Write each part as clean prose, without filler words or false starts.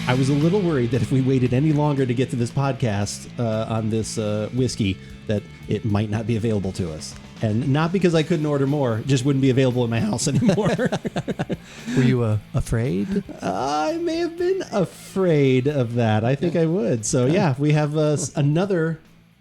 I was a little worried that if we waited any longer to get to this podcast on this whiskey, that it might not be available to us. And not because I couldn't order more, it just wouldn't be available in my house anymore. Were you afraid? I may have been afraid of that. I think I would. So yeah, we have another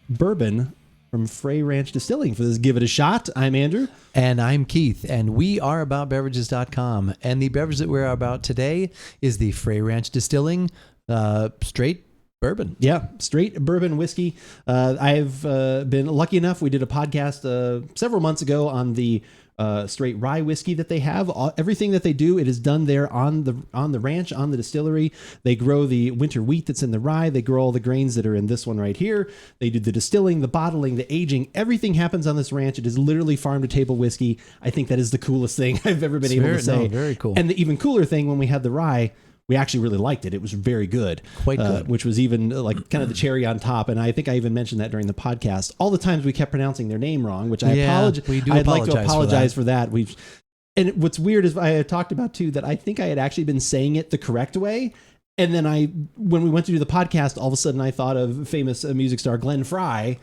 bourbon from Frey Ranch Distilling for this Give It a Shot. I'm Andrew. And I'm Keith, and we are AboutBeverages.com. And the beverage that we're about today is the Frey Ranch Distilling straight bourbon. Yeah, straight bourbon whiskey. I've been lucky enough. We did a podcast several months ago on the straight rye whiskey that they have. Everything that they do, it is done there on the ranch, on the distillery. They grow the winter wheat that's in the rye. They grow all the grains that are in this one right here. They do the distilling, the bottling, the aging. Everything happens on this ranch. It is literally farm to table whiskey. I think that is the coolest thing I've ever been able to say. No, very cool. And the even cooler thing, when we had the rye, we actually really liked it. It was very good. Quite good. Which was even like kind of the cherry on top. And I think I even mentioned that during the podcast. All the times we kept pronouncing their name wrong, which I'd like to apologize for that. And what's weird is I talked about too that I think I had actually been saying it the correct way. And then when we went to do the podcast, all of a sudden I thought of famous music star Glenn Frey.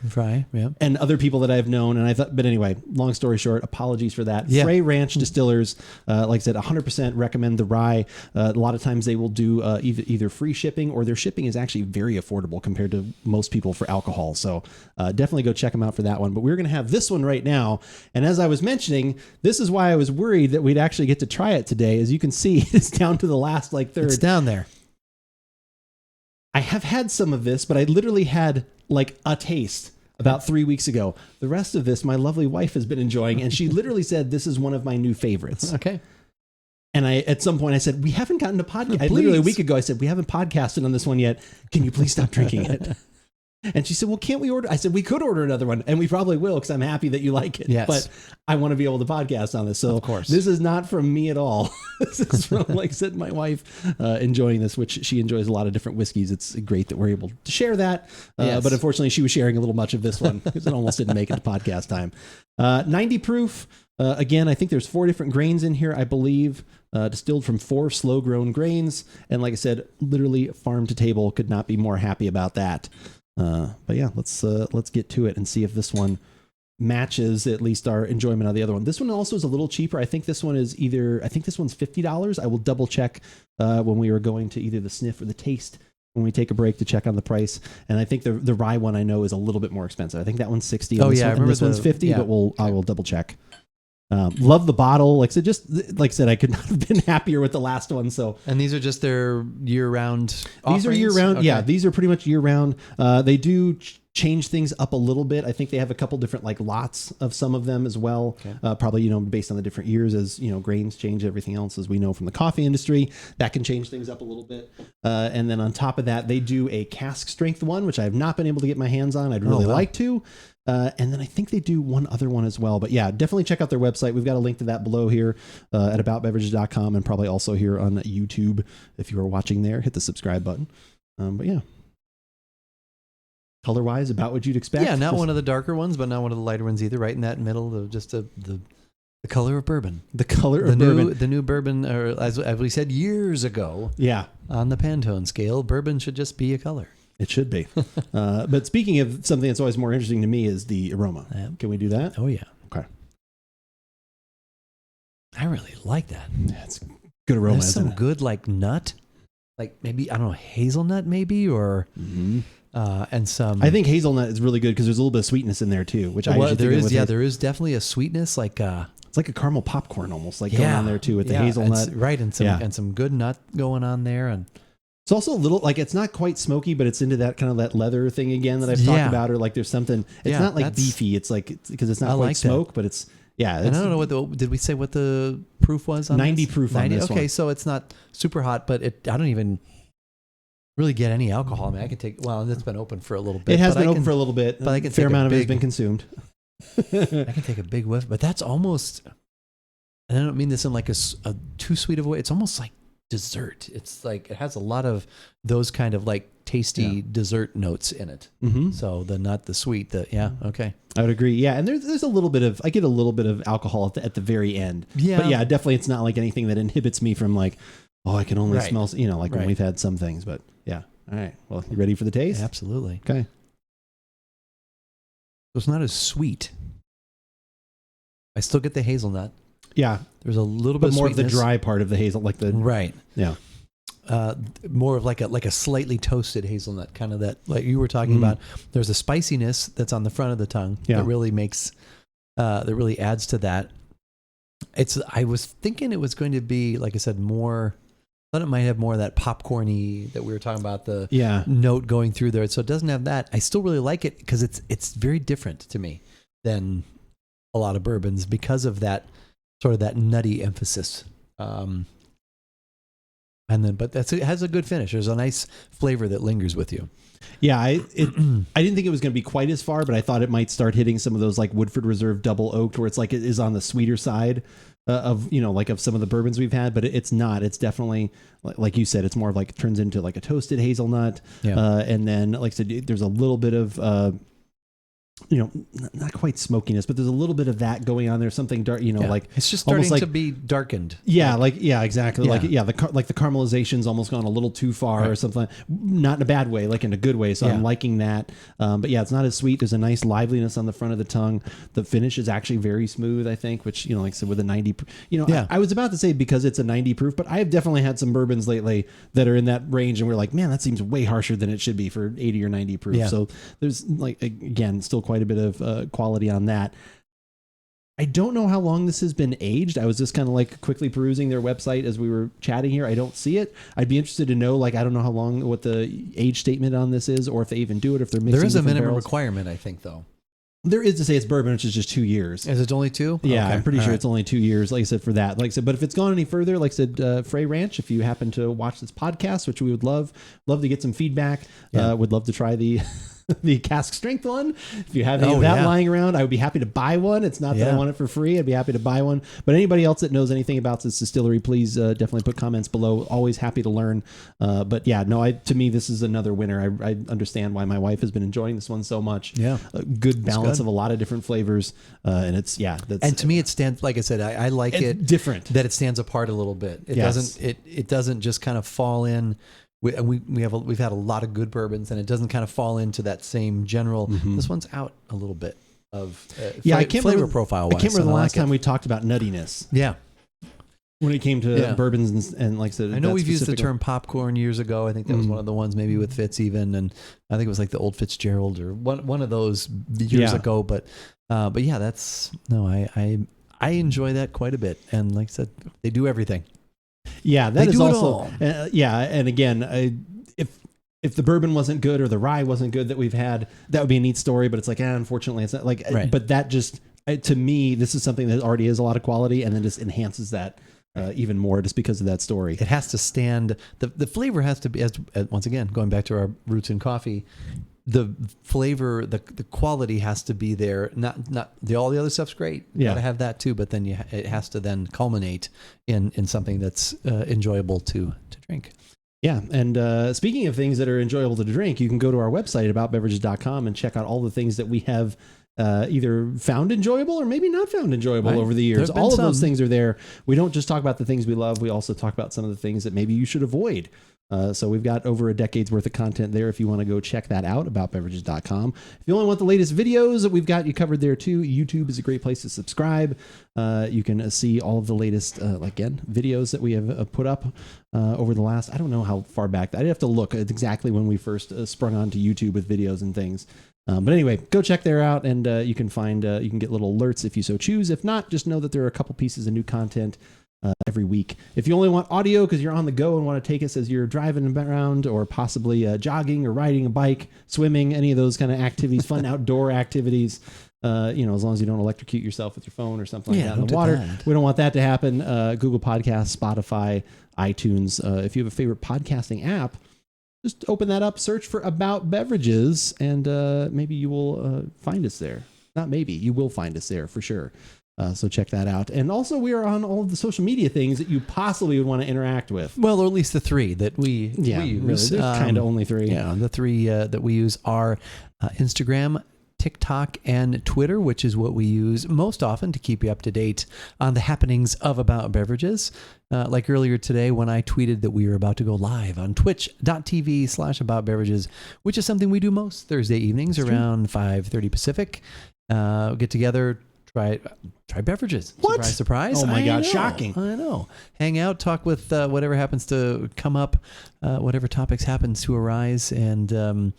Yeah. And other people that I've known. And I thought, but anyway, long story short, apologies for that. Yeah. Frey Ranch Distillers, like I said, 100% recommend the rye. A lot of times they will do either free shipping, or their shipping is actually very affordable compared to most people for alcohol. So definitely go check them out for that one. But we're going to have this one right now. And as I was mentioning, this is why I was worried that we'd actually get to try it today. As you can see, it's down to the last third. It's down there. I have had some of this, but I literally had like a taste about 3 weeks ago. The rest of this, my lovely wife has been enjoying, and she literally said, this is one of my new favorites. Okay. And at some point I said, we haven't gotten to podcast. Literally a week ago, I said, we haven't podcasted on this one yet. Can you please stop drinking it? And she said, well, can't we order? I said, we could order another one, and we probably will, because I'm happy that you like it. Yes. But I want to be able to podcast on this. So of course, this is not from me at all. This is from, like I said, my wife enjoying this, which she enjoys a lot of different whiskeys. It's great that we're able to share that. Yes. But unfortunately, she was sharing a little much of this one because it almost didn't make it to podcast time. 90 proof. Again, I think there's 4 different grains in here, I believe, distilled from 4 slow-grown grains. And like I said, literally farm to table. Could not be more happy about that. But yeah, let's get to it and see if this one matches at least our enjoyment of the other one. This one also is a little cheaper. I think this one is one's $50. I will double check when we are going to either the sniff or the taste when we take a break to check on the price. And I think the rye one I know is a little bit more expensive. I think that one's 60. Oh yeah, I remember this one's 50, yeah. But I will double check. Love the bottle. Like I said, I could not have been happier with the last one. So, and these are just their year-round offerings? These are year-round. Okay. Yeah, these are pretty much year-round. They do change things up a little bit. I think they have a couple different lots of some of them as well. Okay. Probably, based on the different years as, grains change, everything else, as we know from the coffee industry, that can change things up a little bit. And then on top of that, they do a cask strength one, which I have not been able to get my hands on. I'd really like to. And then I think they do one other one as well. But yeah, definitely check out their website. We've got a link to that below here at AboutBeverages.com, and probably also here on YouTube. If you are watching there, hit the subscribe button. But yeah. Color-wise, about what you'd expect. Yeah, not one of the darker ones, but not one of the lighter ones either. Right in that middle, just the color of bourbon. The color of bourbon. The new bourbon, or as we said years ago. Yeah. On the Pantone scale, bourbon should just be a color. It should be. But speaking of something that's always more interesting to me is the aroma. Can we do that? Oh, yeah. Okay. I really like that. Yeah, it's good aroma. There's some good nut, maybe, I don't know, hazelnut maybe, or... Mm-hmm. And some, I think hazelnut is really good because there's a little bit of sweetness in there too, which I usually think of with there is definitely a sweetness it's like a caramel popcorn almost going on there too with the hazelnut, and some good nut going on there, and it's also a little it's not quite smoky, but it's into that kind of that leather thing again that I've talked about, or there's something. It's not beefy. It's because it's not quite smoke, but it's. Yeah, and I don't know did we say what the proof was on 90 this? proof 90, on this one. Okay, so it's not super hot, but I don't even really get any alcohol. I mean, I can take. Well, it's been open for a little bit. It has been open for a little bit, but I can fair amount of it has been consumed. I can take a big whiff, but that's almost. And I don't mean this in a too sweet of a way. It's almost like dessert. It's it has a lot of those kind of tasty dessert notes in it. Mm-hmm. So not the sweet. Okay. I would agree. Yeah, and there's a little bit of. I get a little bit of alcohol at the very end. Yeah, but yeah, definitely it's not like anything that inhibits me from oh, I can only Right. smell, when Right. we've had some things, but yeah. All right. Well, you ready for the taste? Absolutely. Okay. So it's not as sweet. I still get the hazelnut. Yeah. There's a little bit But more of the sweetness. dry part of the hazel, like the, Right. yeah. More of like a slightly toasted hazelnut, kind of that, like you were talking about. There's a spiciness that's on the front of the tongue that really makes, that really adds to that. I was thinking it was going to be, like I said, more, I thought it might have more of that popcorny that we were talking about, the note going through there. So it doesn't have that. I still really like it because it's very different to me than a lot of bourbons because of that sort of that nutty emphasis. But it has a good finish. There's a nice flavor that lingers with you. Yeah, I didn't think it was going to be quite as far, but I thought it might start hitting some of those like Woodford Reserve double oaked, where it's like it is on the sweeter side of of some of the bourbons we've had, but it's not. It's definitely, like you said, it's more of like, it turns into like a toasted hazelnut, and then like I said, there's a little bit of not quite smokiness, but there's a little bit of that going on there. Something dark, like it's just starting like, to be darkened. Yeah, exactly. Yeah. The caramelizzation's almost gone a little too far or something. Not in a bad way, like in a good way. So I'm liking that. But yeah, it's not as sweet. There's a nice liveliness on the front of the tongue. The finish is actually very smooth, I think, which, like I said, with a 90, I was about to say because it's a 90 proof, but I have definitely had some bourbons lately that are in that range, and we're like, man, that seems way harsher than it should be for 80 or 90 proof. Yeah. So there's again, still quite a bit of quality on that. I don't know how long this has been aged. I was just kind of like quickly perusing their website as we were chatting here. I don't see it. I'd be interested to know, like, I don't know how long, what the age statement on this is, or if they even do it, if they're mixing. There is a minimum barrels. requirement, I think, though. There is to say it's bourbon, which is just 2 years. Is it only 2? Yeah, okay. I'm pretty sure it's only 2 years, like I said, for that. Like I said, but if it's gone any further, like I said, Frey Ranch, if you happen to watch this podcast, which we would love to get some feedback, would love to try the the cask strength one. If you have any of that lying around, I would be happy to buy one. It's not that I want it for free. I'd be happy to buy one. But anybody else that knows anything about this distillery, please definitely put comments below. Always happy to learn. But yeah, no, to me, this is another winner. I understand why my wife has been enjoying this one so much. Yeah. A good balance of a lot of different flavors. And it's, and to me, it stands, like I said, I like it different, that it stands apart a little bit. It doesn't just kind of fall in. We've had a lot of good bourbons, and it doesn't kind of fall into that same general. This one's out a little bit of flavor profile. I can't remember the last time we talked about nuttiness. Yeah, when it came to bourbons and like I said, I know we've used the term popcorn years ago. I think that was one of the ones, maybe with Fitz even, and I think it was like the old Fitzgerald or one of those years ago. But yeah, I enjoy that quite a bit, and like I said, they do everything. Yeah, that is also and again, if the bourbon wasn't good or the rye wasn't good that we've had, that would be a neat story. But it's like, unfortunately, it's not like. Right. But that just to me, this is something that already is a lot of quality, and then just enhances that even more just because of that story. It has to stand. The flavor has to be, as once again going back to our roots in coffee. The flavor, the quality has to be there. Not all the other stuff's great. You gotta have that too, but then it has to then culminate in something that's enjoyable to drink. Yeah, and speaking of things that are enjoyable to drink, you can go to our website AboutBeverages.com and check out all the things that we have either found enjoyable or maybe not found enjoyable over the years. All of those things are there. We don't just talk about the things we love. We also talk about some of the things that maybe you should avoid. So we've got over a decade's worth of content there if you want to go check that out, AboutBeverages.com. If you only want the latest videos, we've got you covered there too. YouTube is a great place to subscribe. You can see all of the latest, videos that we have put up over the last, I don't know how far back. I'd have to look at exactly when we first sprung onto YouTube with videos and things. But anyway, go check there out, and you can get little alerts if you so choose. If not, just know that there are a couple pieces of new content every week. If you only want audio because you're on the go and want to take us as you're driving around, or possibly jogging or riding a bike, swimming, any of those kind of activities, fun outdoor activities, as long as you don't electrocute yourself with your phone or something like that in the water. We don't want that to happen. Google Podcasts, Spotify, iTunes. If you have a favorite podcasting app, just open that up, search for About Beverages, and maybe you will find us there. Not maybe, you will find us there for sure. So check that out. And also, we are on all of the social media things that you possibly would want to interact with. Well, or at least the 3 that we use. Really, there's kind of only 3. Yeah, the 3 that we use are Instagram, TikTok and Twitter, which is what we use most often to keep you up to date on the happenings of About Beverages. Like earlier today when I tweeted that we were about to go live on twitch.tv/AboutBeverages, which is something we do most Thursday evenings around 5:30 Pacific. Get together, try beverages. What? Surprise. Oh my God, know, shocking. I know. Hang out, talk with whatever happens to come up, whatever topics happens to arise, and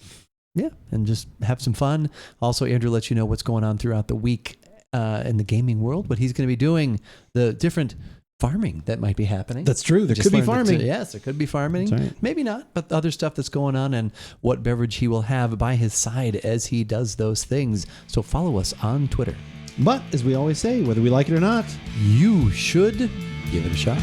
and just have some fun. Also, Andrew lets you know what's going on throughout the week in the gaming world, what he's going to be doing, the different farming that might be happening. That's true. There Just could be learned farming. yes, there could be farming. That's right. Maybe not, but other stuff that's going on and what beverage he will have by his side as he does those things. So follow us on Twitter. But as we always say, whether we like it or not, You should give it a shot.